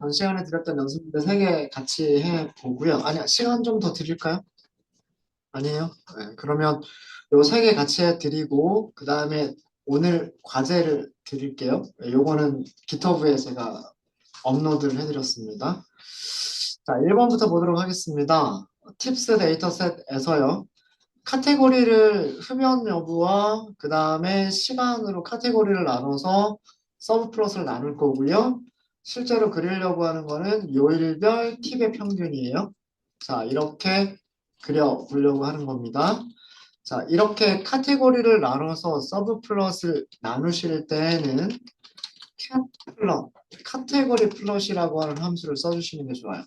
전 시간에 드렸던 연습들 3개 같이 해보고요. 아니야, 시간 좀 더 드릴까요? 아니에요? 네, 그러면 요 3개 같이 해드리고, 그 다음에 오늘 과제를 드릴게요. 네, 요거는 기터브에 제가 업로드를 해드렸습니다. 자, 1번부터 보도록 하겠습니다. 팁스 데이터셋에서요. 카테고리를 흡연 여부와 그 다음에 시간으로 카테고리를 나눠서 서브 플롯을 나눌 거고요. 실제로 그리려고 하는 거는 요일별 팁의 평균이에요. 자, 이렇게 그려보려고 하는 겁니다. 자, 이렇게 카테고리를 나눠서 서브 플롯을 나누실 때에는 cat 플롯, 카테고리 플롯이라고 하는 함수를 써주시는 게 좋아요.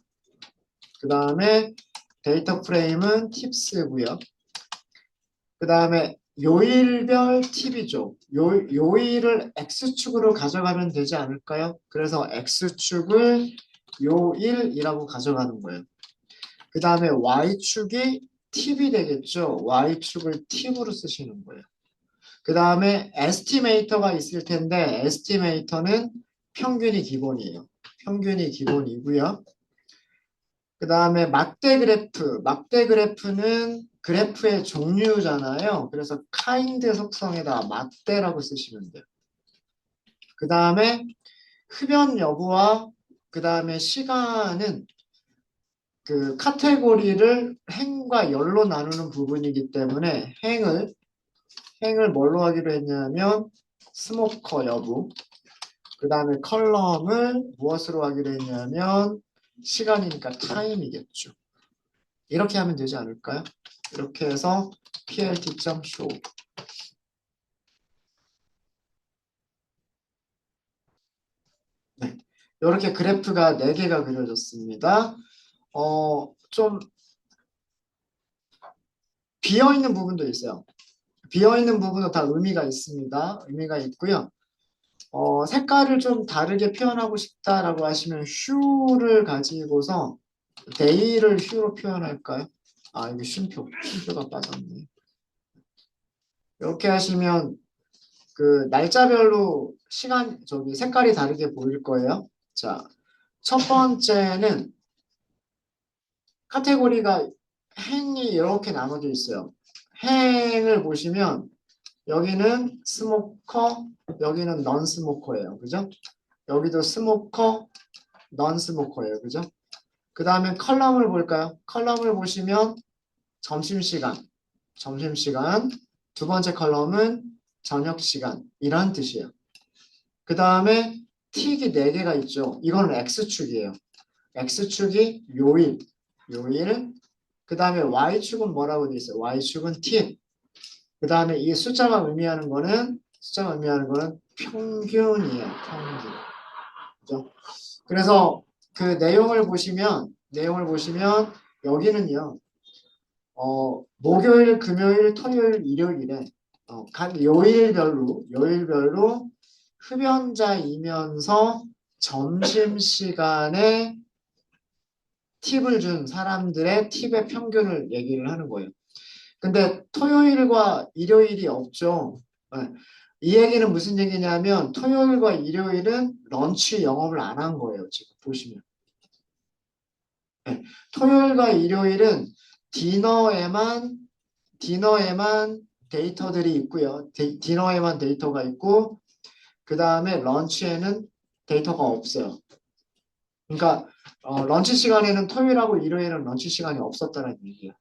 그 다음에 데이터 프레임은 팁스고요. 그 다음에 요일별 팁이죠. 요일을 X축으로 가져가면 되지 않을까요? 그래서 X축을 요일이라고 가져가는 거예요. 그 다음에 Y축이 팁이 되겠죠. Y축을 팁으로 쓰시는 거예요. 그 다음에 에스티메이터가 있을 텐데 에스티메이터는 평균이 기본이에요. 평균이 기본이고요. 그 다음에 막대 그래프는 그래프의 종류잖아요. 그래서 kind 속성에다 막대라고 쓰시면 돼요. 그 다음에 흡연 여부와 그 다음에 시간은 그 카테고리를 행과 열로 나누는 부분이기 때문에 행을 뭘로 하기로 했냐면 스모커 여부, 그 다음에 컬럼을 무엇으로 하기로 했냐면 시간이니까 타임이겠죠. 이렇게 하면 되지 않을까요? 이렇게 해서 plt.show. 네. 이렇게 그래프가 4개가 그려졌습니다. 좀 비어있는 부분도 있어요. 비어있는 부분도 다 의미가 있습니다. 의미가 있고요. 색깔을 좀 다르게 표현하고 싶다라고 하시면 휴를 가지고서 day를 휴로 표현할까요? 아, 이게 쉼표가 빠졌네. 이렇게 하시면 그 날짜별로 색깔이 다르게 보일 거예요. 자, 첫 번째는 카테고리가 행이 이렇게 나눠져 있어요. 행을 보시면 여기는 스모커, 여기는 넌 스모커예요. 그죠? 여기도 스모커, 넌 스모커예요. 그죠? 그 다음에 컬럼을 볼까요? 컬럼을 보시면 점심시간, 점심시간. 두 번째 컬럼은 저녁시간. 이런 뜻이에요. 그 다음에 틱이 4개가 있죠. 이건 X축이에요. X축이 요일. 그 다음에 Y축은 뭐라고 돼 있어요? Y축은 팁. 그 다음에 이 숫자가 의미하는 거는 평균이에요. 평균. 그죠? 그래서 그 내용을 보시면 여기는요. 목요일, 금요일, 토요일, 일요일에 각 요일별로 흡연자이면서 점심시간에 팁을 준 사람들의 팁의 평균을 얘기를 하는 거예요. 근데 토요일과 일요일이 없죠. 네. 이 얘기는 무슨 얘기냐면 토요일과 일요일은 런치 영업을 안 한 거예요. 지금 보시면. 네. 토요일과 일요일은 디너에만 데이터들이 있고요. 디너에만 데이터가 있고 그 다음에 런치에는 데이터가 없어요. 그러니까 런치 시간에는 토요일하고 일요일은 런치 시간이 없었다는 얘기예요.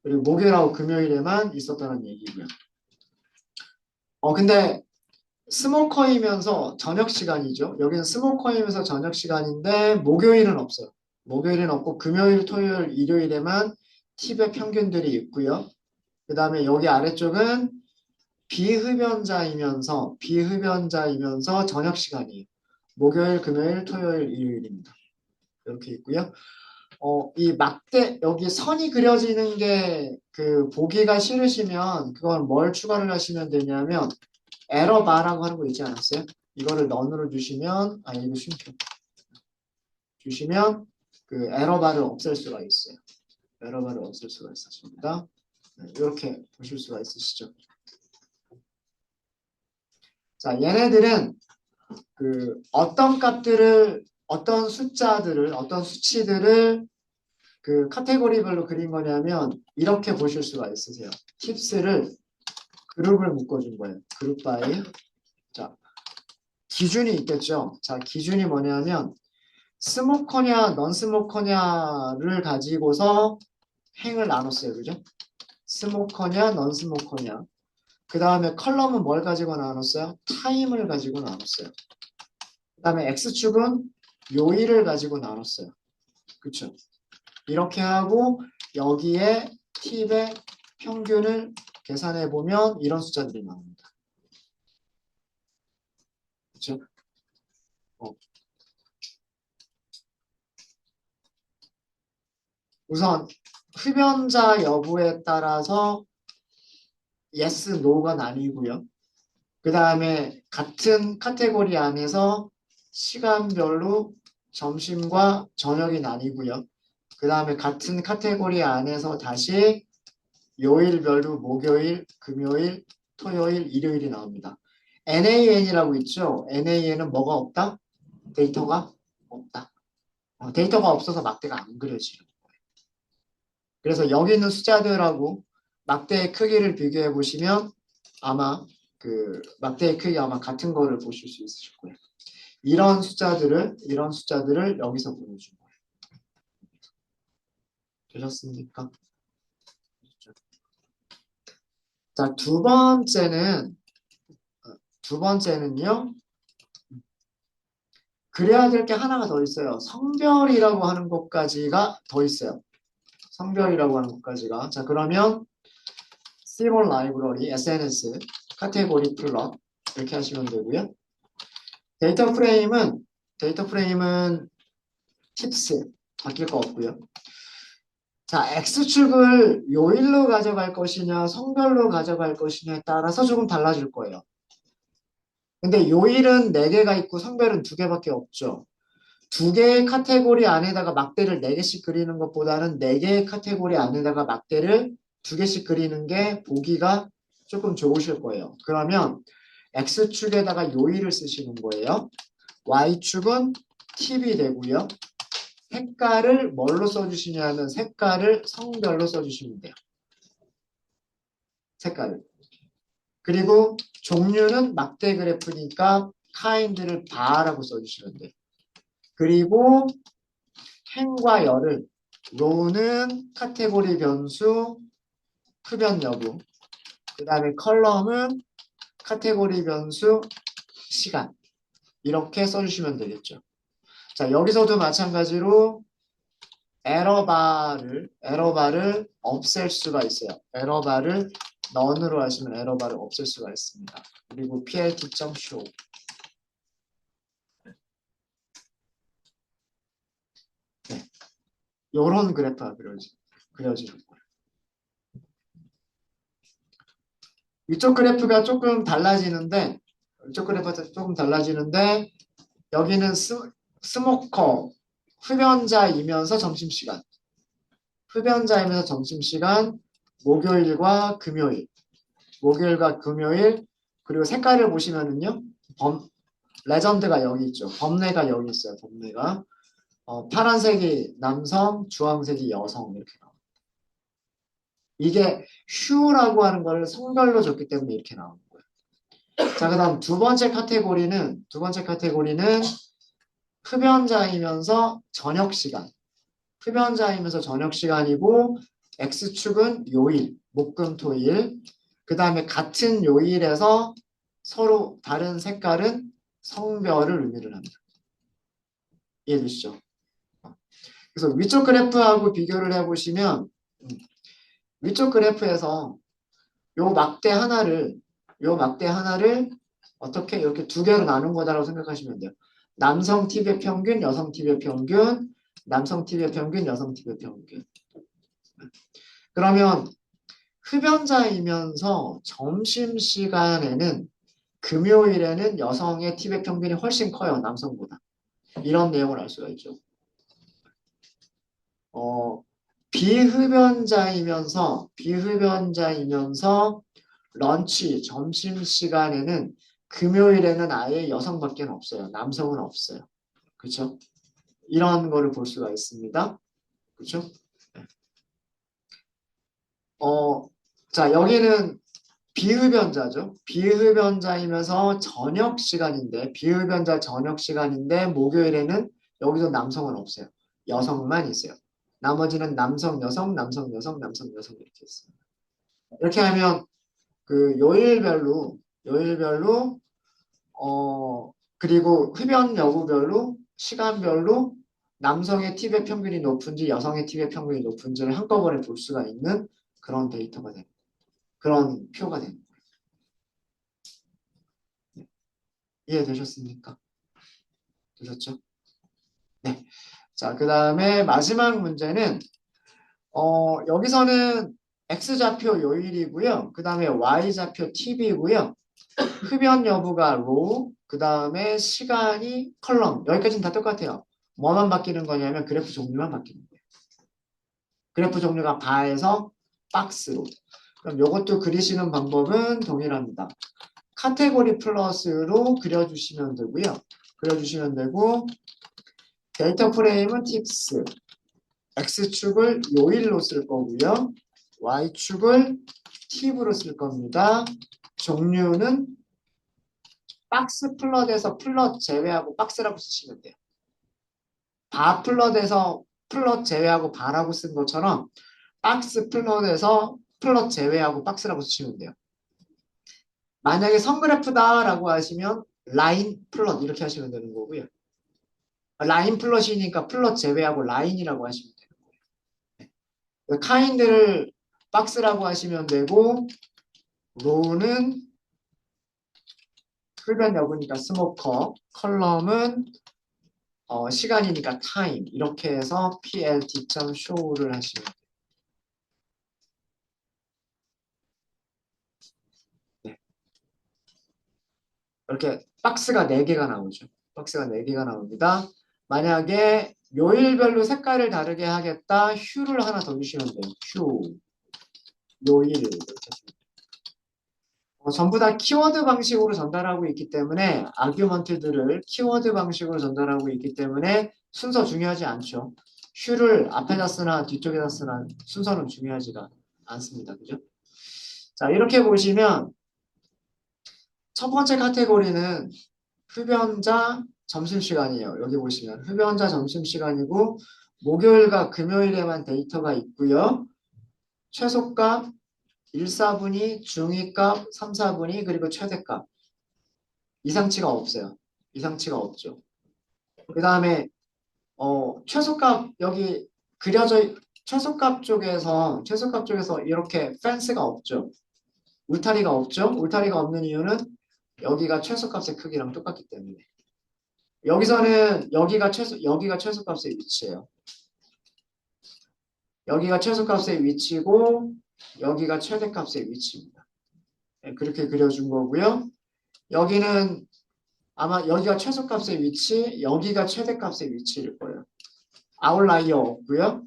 그리고 목요일하고 금요일에만 있었다는 얘기고요. 근데 스모커이면서 저녁 시간이죠. 여기는 스모커이면서 저녁 시간인데 목요일은 없어요. 목요일은 없고 금요일, 토요일, 일요일에만 팁의 평균들이 있고요. 그 다음에 여기 아래쪽은 비흡연자이면서 저녁 시간이에요. 목요일, 금요일, 토요일, 일요일입니다. 이렇게 있고요. 이 막대 여기 선이 그려지는 게 그 보기가 싫으시면 그건 뭘 추가를 하시면 되냐면 에러 바라고 하는 거 있지 않았어요? 이거를 넌으로 주시면 이거 쉼표 주시면 그 에러 바를 없앨 수가 있어요. 에러 바를 없앨 수가 있습니다. 네, 이렇게 보실 수가 있으시죠? 자, 얘네들은 그 어떤 값들을 어떤 숫자들을, 어떤 수치들을 그 카테고리별로 그린 거냐면 이렇게 보실 수가 있으세요. 팁스를 그룹을 묶어준 거예요. 그룹 바이. 자, 기준이 있겠죠. 자, 기준이 뭐냐면 스모커냐, 넌스모커냐를 가지고서 행을 나눴어요. 그죠? 스모커냐, 넌스모커냐. 그 다음에 컬럼은 뭘 가지고 나눴어요? 타임을 가지고 나눴어요. 그 다음에 X축은 요일을 가지고 나눴어요. 그쵸? 이렇게 하고 여기에 팁의 평균을 계산해 보면 이런 숫자들이 나옵니다. 그쵸? 어. 우선 흡연자 여부에 따라서 yes, no가 나뉘고요. 그 다음에 같은 카테고리 안에서 시간별로 점심과 저녁이 나뉘고요. 그 다음에 같은 카테고리 안에서 다시 요일별로 목요일, 금요일, 토요일, 일요일이 나옵니다. NaN이라고 있죠. NaN은 뭐가 없다? 데이터가 없다. 데이터가 없어서 막대가 안 그려지는 거예요. 그래서 여기 있는 숫자들하고 막대의 크기를 비교해 보시면 아마 그 막대의 크기 아마 같은 거를 보실 수 있으실 거예요. 이런 숫자들을 여기서 보여준 거예요. 되셨습니까? 자, 두 번째는요. 그래야 될 게 하나가 더 있어요. 성별이라고 하는 것까지가 더 있어요. 성별이라고 하는 것까지가. 자, 그러면 C본 라이브러리, SNS, 카테고리 플롯 이렇게 하시면 되고요. 데이터 프레임은 팁스 바뀔 거 없고요. 자, X축을 요일로 가져갈 것이냐, 성별로 가져갈 것이냐에 따라서 조금 달라질 거예요. 근데 요일은 4개가 있고 성별은 2개밖에 없죠. 2개의 카테고리 안에다가 막대를 4개씩 그리는 것보다는 4개의 카테고리 안에다가 막대를 2개씩 그리는 게 보기가 조금 좋으실 거예요. 그러면 X축에다가 요일을 쓰시는 거예요. Y축은 팁이 되고요. 색깔을 뭘로 써주시냐면 색깔을 성별로 써주시면 돼요. 색깔을. 그리고 종류는 막대 그래프니까 kind를 bar라고 써주시면 돼요. 그리고 행과 열을 row는 카테고리 변수 흡연 여부 그 다음에 컬럼은 카테고리 변수 시간 이렇게 써주시면 되겠죠. 자, 여기서도 마찬가지로 에러바를 없앨 수가 있어요. 에러바를 none으로 하시면 에러바를 없앨 수가 있습니다. 그리고 plt.show 네. 이런 그래프가 그려지는 거예요. 위쪽 그래프가 조금 달라지는데 여기는 스모커 흡연자이면서 점심시간 목요일과 금요일 그리고 색깔을 보시면은요 레전드가 여기 있죠. 범례가 여기 있어요. 범례가 파란색이 남성, 주황색이 여성 이렇게 나와요. 이게 휴라고 하는 걸 성별로 줬기 때문에 이렇게 나오는 거예요. 자, 그다음 두 번째 카테고리는 흡연자이면서 저녁 시간. 흡연자이면서 저녁 시간이고 X축은 요일, 목금토일. 그 다음에 같은 요일에서 서로 다른 색깔은 성별을 의미를 합니다. 이해되시죠? 그래서 위쪽 그래프하고 비교를 해보시면 위쪽 그래프에서 요 막대 하나를 어떻게 이렇게 2개로 나눈 거다라고 생각하시면 돼요. 남성 팁의 평균, 여성 팁의 평균, 남성 팁의 평균, 여성 팁의 평균. 그러면 흡연자이면서 점심시간에는 금요일에는 여성의 팁의 평균이 훨씬 커요. 남성보다. 이런 내용을 알 수가 있죠. 비흡연자이면서 런치, 점심시간에는 금요일에는 아예 여성밖에 없어요. 남성은 없어요. 그렇죠? 이런 거를 볼 수가 있습니다. 그렇죠? 자, 여기는 비흡연자죠. 비흡연자이면서 저녁 시간인데, 비흡연자 저녁 시간인데, 목요일에는 여기서 남성은 없어요. 여성만 있어요. 나머지는 남성, 여성, 남성, 여성, 남성, 여성 이렇게 있어요. 이렇게 하면 그 요일별로, 그리고 흡연 여부별로, 시간별로 남성의 팁의 평균이 높은지, 여성의 팁의 평균이 높은지를 한꺼번에 볼 수가 있는 그런 데이터가 됩니다. 그런 표가 됩니다. 이해되셨습니까? 되셨죠? 네. 자, 그 다음에 마지막 문제는, 여기서는 X좌표 요일이고요. 그 다음에 Y좌표 팁이고요. 흡연 여부가 로, 그 다음에 시간이 컬럼. 여기까지는 다 똑같아요. 뭐만 바뀌는 거냐면 그래프 종류만 바뀌는 거예요. 그래프 종류가 바에서 박스로. 그럼 이것도 그리시는 방법은 동일합니다. 카테고리 플러스로 그려주시면 되고요. 그려주시면 되고, 데이터 프레임은 팁스, X축을 요일로 쓸 거고요. Y축을 팁으로 쓸 겁니다. 종류는 박스 플롯에서 플롯 제외하고 박스라고 쓰시면 돼요. 바 플롯에서 플롯 제외하고 바라고 쓴 것처럼 박스 플롯에서 플롯 제외하고 박스라고 쓰시면 돼요. 만약에 선그래프다라고 하시면 라인 플롯 이렇게 하시면 되는 거고요. 라인 플롯이니까 플롯 제외하고 라인이라고 하시면 되는 거예요. 카인드를 박스라고 하시면 되고 로우는 흡연 여부니까 스모커, 컬럼은 시간이니까 타임 이렇게 해서 plt.show를 하시면 돼요. 네. 이렇게 박스가 4개가 나오죠. 박스가 4개가 나옵니다. 만약에 요일별로 색깔을 다르게 하겠다. 휴를 하나 더 주시면 돼요. 휴, 요일 이렇게 하시면 돼요. 전부 다 키워드 방식으로 전달하고 있기 때문에 아규먼트들을 키워드 방식으로 전달하고 있기 때문에 순서 중요하지 않죠. 휴를 앞에다 쓰나 뒤쪽에다 쓰나 순서는 중요하지가 않습니다. 그죠? 자, 이렇게 보시면 첫 번째 카테고리는 흡연자 점심시간이에요. 여기 보시면 흡연자 점심시간이고 목요일과 금요일에만 데이터가 있고요. 최소값 1, 4분위, 중위값 3, 4분위, 그리고 최대값. 이상치가 없어요. 이상치가 없죠. 그 다음에 최소값 여기 그려져 최소값 쪽에서 이렇게 펜스가 없죠. 울타리가 없죠. 울타리가 없는 이유는 여기가 최소값의 크기랑 똑같기 때문에. 여기서는 여기가 최소값의 위치예요. 여기가 최소값의 위치고 여기가 최대값의 위치입니다. 네, 그렇게 그려준 거고요. 여기는 아마 여기가 최소값의 위치, 여기가 최대값의 위치일 거예요. 아웃라이어 없고요.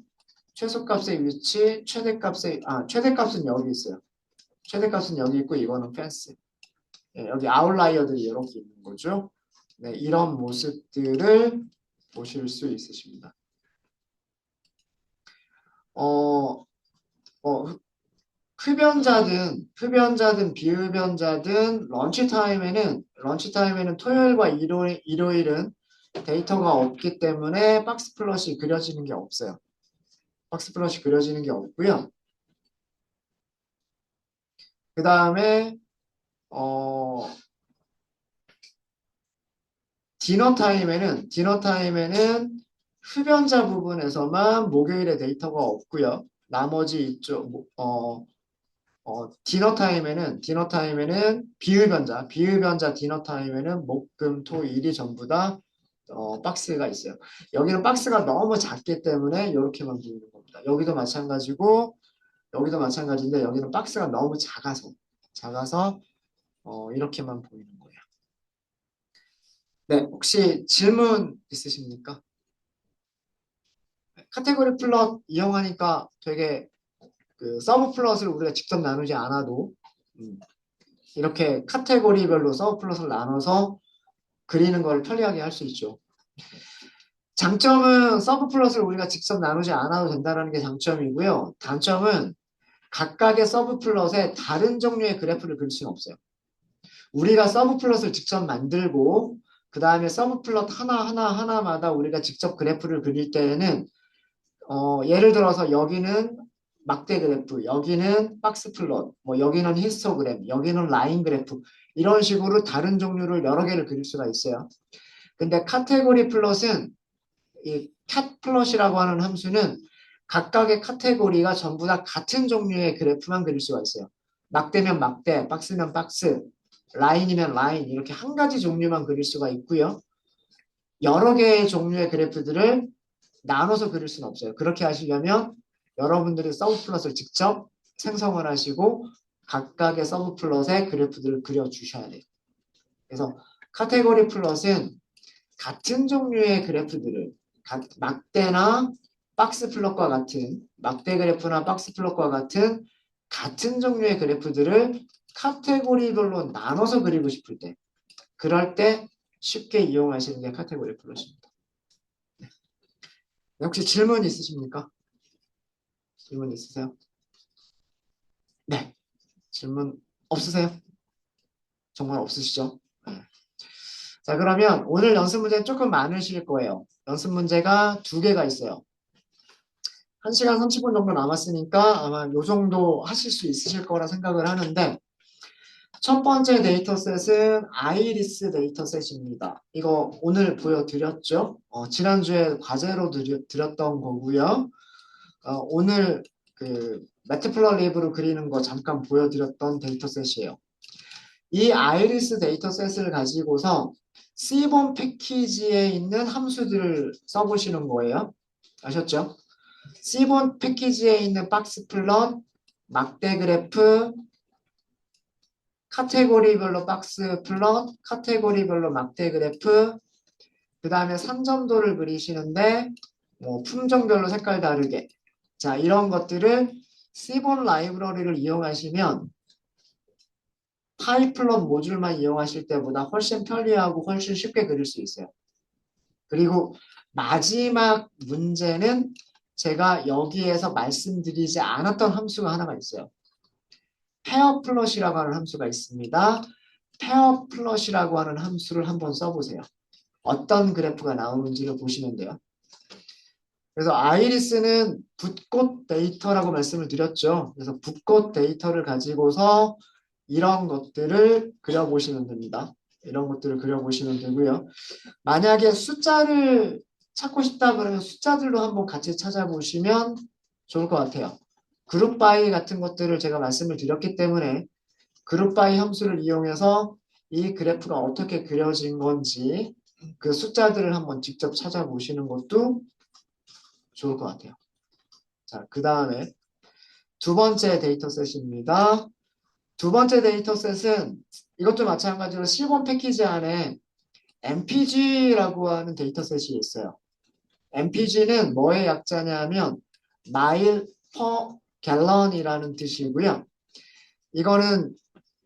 최소값의 위치, 최대값은 여기 있어요. 최대값은 여기 있고 이거는 펜스. 네, 여기 아웃라이어들이 이렇게 있는 거죠. 네, 이런 모습들을 보실 수 있으십니다. 어, 어, 흡연자든 비흡연자든 런치타임에는 토요일과 일요일은 데이터가 없기 때문에 박스 플롯이 그려지는 게 없어요. 박스 플롯이 그려지는 게 없고요. 그 다음에 디너 타임에는 흡연자 부분에서만 목요일에 데이터가 없고요. 나머지 이쪽 디너 타임에는 비흡연자 디너 타임에는 목, 금, 토, 일이 전부 다 박스가 있어요. 여기는 박스가 너무 작기 때문에 이렇게만 보이는 겁니다. 여기도 마찬가지인데 여기는 박스가 너무 작아서 이렇게만 보이는 거예요. 네, 혹시 질문 있으십니까? 카테고리 플롯 이용하니까 되게 그 서브 플롯을 우리가 직접 나누지 않아도 이렇게 카테고리별로 서브 플롯을 나눠서 그리는 걸 편리하게 할 수 있죠. 장점은 서브 플롯을 우리가 직접 나누지 않아도 된다는 게 장점이고요. 단점은 각각의 서브 플롯에 다른 종류의 그래프를 그릴 수는 없어요. 우리가 서브 플롯을 직접 만들고 그 다음에 서브 플롯 하나마다 우리가 직접 그래프를 그릴 때에는 예를 들어서 여기는 막대 그래프, 여기는 박스 플롯, 뭐 여기는 히스토그램, 여기는 라인 그래프 이런 식으로 다른 종류를 여러 개를 그릴 수가 있어요. 근데 카테고리 플롯은 이 cat 플롯이라고 하는 함수는 각각의 카테고리가 전부 다 같은 종류의 그래프만 그릴 수가 있어요. 막대면 막대, 박스면 박스, 라인이면 라인 이렇게 한 가지 종류만 그릴 수가 있고요. 여러 개의 종류의 그래프들을 나눠서 그릴 수는 없어요. 그렇게 하시려면 여러분들이 서브 플롯을 직접 생성을 하시고 각각의 서브 플롯의 그래프들을 그려주셔야 돼요. 그래서 카테고리 플롯은 같은 종류의 그래프들을 막대나 박스 플롯과 같은 막대 그래프나 박스 플롯과 같은 종류의 그래프들을 카테고리별로 나눠서 그리고 싶을 때 그럴 때 쉽게 이용하시는 게 카테고리 플롯입니다. 혹시 질문 있으십니까? 질문 있으세요? 네. 질문 없으세요? 정말 없으시죠? 네. 자, 그러면 오늘 연습 문제 조금 많으실 거예요. 연습 문제가 두 개가 있어요. 1시간 30분 정도 남았으니까 아마 요 정도 하실 수 있으실 거라 생각을 하는데 첫 번째 데이터셋은 아이리스 데이터셋입니다. 이거 오늘 보여드렸죠? 지난주에 과제로 드렸던 거고요. 오늘 그 매트플러립으로 그리는 거 잠깐 보여드렸던 데이터셋이에요. 이 아이리스 데이터셋을 가지고서 C본 패키지에 있는 함수들을 써보시는 거예요. 아셨죠? C본 패키지에 있는 박스 플롯, 막대 그래프, 카테고리별로 박스 플롯, 카테고리별로 막대 그래프, 그 다음에 산점도를 그리시는데 뭐 품종별로 색깔 다르게 자 이런 것들을 C본 라이브러리를 이용하시면 파이플럿 모듈만 이용하실 때보다 훨씬 편리하고 훨씬 쉽게 그릴 수 있어요. 그리고 마지막 문제는 제가 여기에서 말씀드리지 않았던 함수가 하나가 있어요. 페어 플롯이라고 하는 함수가 있습니다. 페어 플롯이라고 하는 함수를 한번 써보세요. 어떤 그래프가 나오는지를 보시면 돼요. 그래서 아이리스는 붓꽃 데이터라고 말씀을 드렸죠. 그래서 붓꽃 데이터를 가지고서 이런 것들을 그려보시면 됩니다. 이런 것들을 그려보시면 되고요. 만약에 숫자를 찾고 싶다 그러면 숫자들로 한번 같이 찾아보시면 좋을 것 같아요. 그룹 바이 같은 것들을 제가 말씀을 드렸기 때문에 그룹 바이 함수를 이용해서 이 그래프가 어떻게 그려진 건지 그 숫자들을 한번 직접 찾아보시는 것도 좋을 것 같아요. 자, 그 다음에 두 번째 데이터셋입니다. 두 번째 데이터셋은 이것도 마찬가지로 C1 패키지 안에 MPG라고 하는 데이터셋이 있어요. MPG는 뭐의 약자냐면 mile per gallon이라는 뜻이고요. 이거는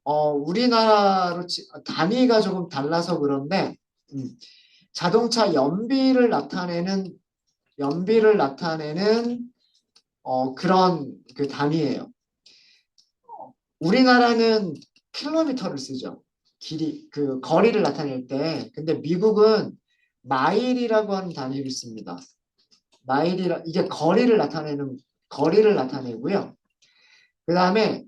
우리나라로 단위가 조금 달라서 그런데 자동차 연비를 나타내는 그런 그 단위예요. 우리나라는 킬로미터를 쓰죠. 그 거리를 나타낼 때. 근데 미국은 마일이라고 하는 단위를 씁니다. 이게 거리를 나타내고요. 그 다음에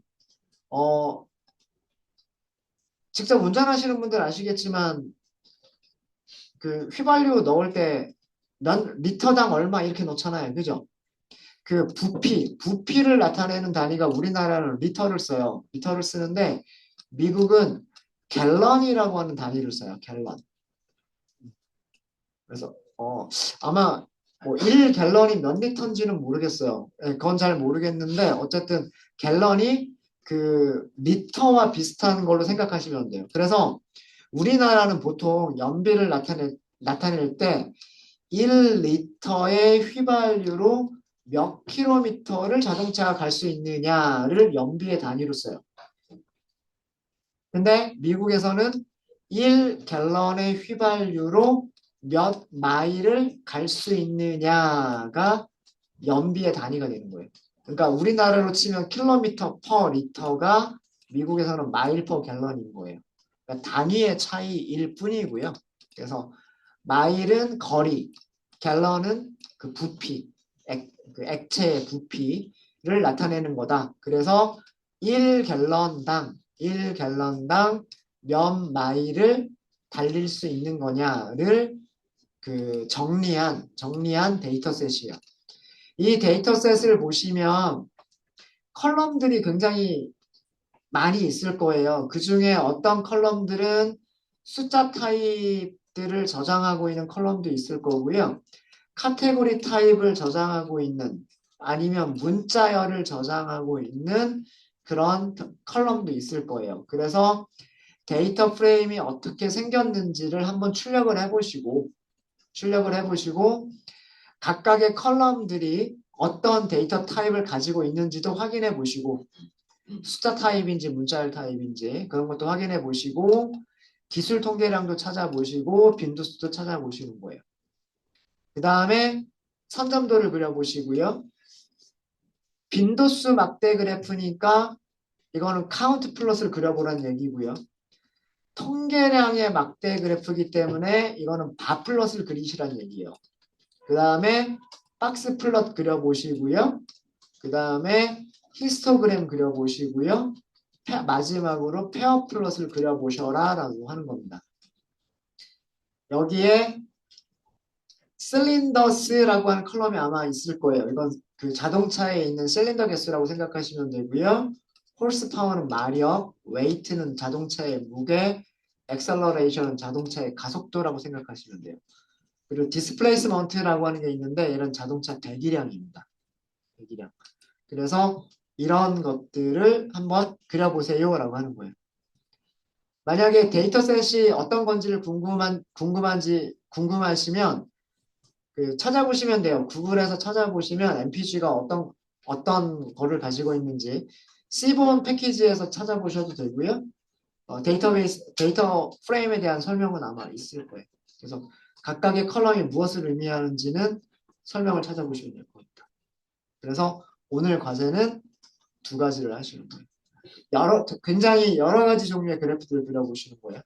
직접 운전하시는 분들 아시겠지만 그 휘발유 넣을 때 몇 리터당 얼마 이렇게 넣잖아요. 그죠? 그 부피를 나타내는 단위가 우리나라는 리터를 써요. 리터를 쓰는데 미국은 갤런이라고 하는 단위를 써요. 갤런. 그래서 아마 뭐 1갤런이 몇 리터인지는 모르겠어요. 예, 그건 잘 모르겠는데 어쨌든 갤런이 그 리터와 비슷한 걸로 생각하시면 돼요. 그래서 우리나라는 보통 연비를 나타낼 때 1리터의 휘발유로 몇 킬로미터를 자동차가 갈 수 있느냐를 연비의 단위로 써요. 근데 미국에서는 1갤런의 휘발유로 몇 마일을 갈 수 있느냐가 연비의 단위가 되는 거예요. 그러니까 우리나라로 치면 킬로미터 퍼 리터가 미국에서는 마일 퍼 갤런인 거예요. 그러니까 단위의 차이일 뿐이고요. 그래서 마일은 거리, 갤런은 그 부피, 그 액체의 부피를 나타내는 거다. 그래서 1갤런당 몇 마일을 달릴 수 있는 거냐를 그 정리한 데이터셋이에요. 이 데이터셋을 보시면 컬럼들이 굉장히 많이 있을 거예요. 그 중에 어떤 컬럼들은 숫자 타입들을 저장하고 있는 컬럼도 있을 거고요. 카테고리 타입을 저장하고 있는 아니면 문자열을 저장하고 있는 그런 컬럼도 있을 거예요. 그래서 데이터 프레임이 어떻게 생겼는지를 한번 출력을 해보시고 각각의 컬럼들이 어떤 데이터 타입을 가지고 있는지도 확인해 보시고 숫자 타입인지 문자열 타입인지 그런 것도 확인해 보시고 기술 통계량도 찾아보시고 빈도수도 찾아보시는 거예요. 그 다음에 선점도를 그려보시고요. 빈도수 막대 그래프니까 이거는 카운트 플롯을 그려보라는 얘기고요. 통계량의 막대 그래프이기 때문에 이거는 바 플롯을 그리시라는 얘기예요. 그 다음에 박스 플롯 그려보시고요. 그 다음에 히스토그램 그려보시고요. 마지막으로 페어 플롯을 그려보셔라 라고 하는 겁니다. 여기에 실린더스라고 하는 컬럼이 아마 있을 거예요. 이건 그 자동차에 있는 실린더 개수라고 생각하시면 되고요. 홀스 파워는 마력, 웨이트는 자동차의 무게, 엑셀러레이션은 자동차의 가속도라고 생각하시면 돼요. 그리고 디스플레이스먼트라고 하는 게 있는데 이런 자동차 대기량입니다. 대기량. 그래서 이런 것들을 한번 그려보세요 라고 하는 거예요. 만약에 데이터셋이 어떤 건지를 궁금하시면 그 찾아보시면 돼요. 구글에서 찾아보시면 MPG가 어떤 거를 가지고 있는지 시본 패키지에서 찾아보셔도 되고요. 데이터 프레임에 대한 설명은 아마 있을 거예요. 그래서 각각의 컬럼이 무엇을 의미하는지는 설명을 찾아보시면 될 겁니다. 그래서 오늘 과제는 두 가지를 하시는 거예요. 굉장히 여러 가지 종류의 그래프들을 그려보시는 거예요.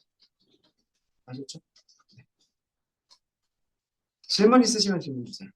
아셨죠? 네. 질문 있으시면 질문 주세요.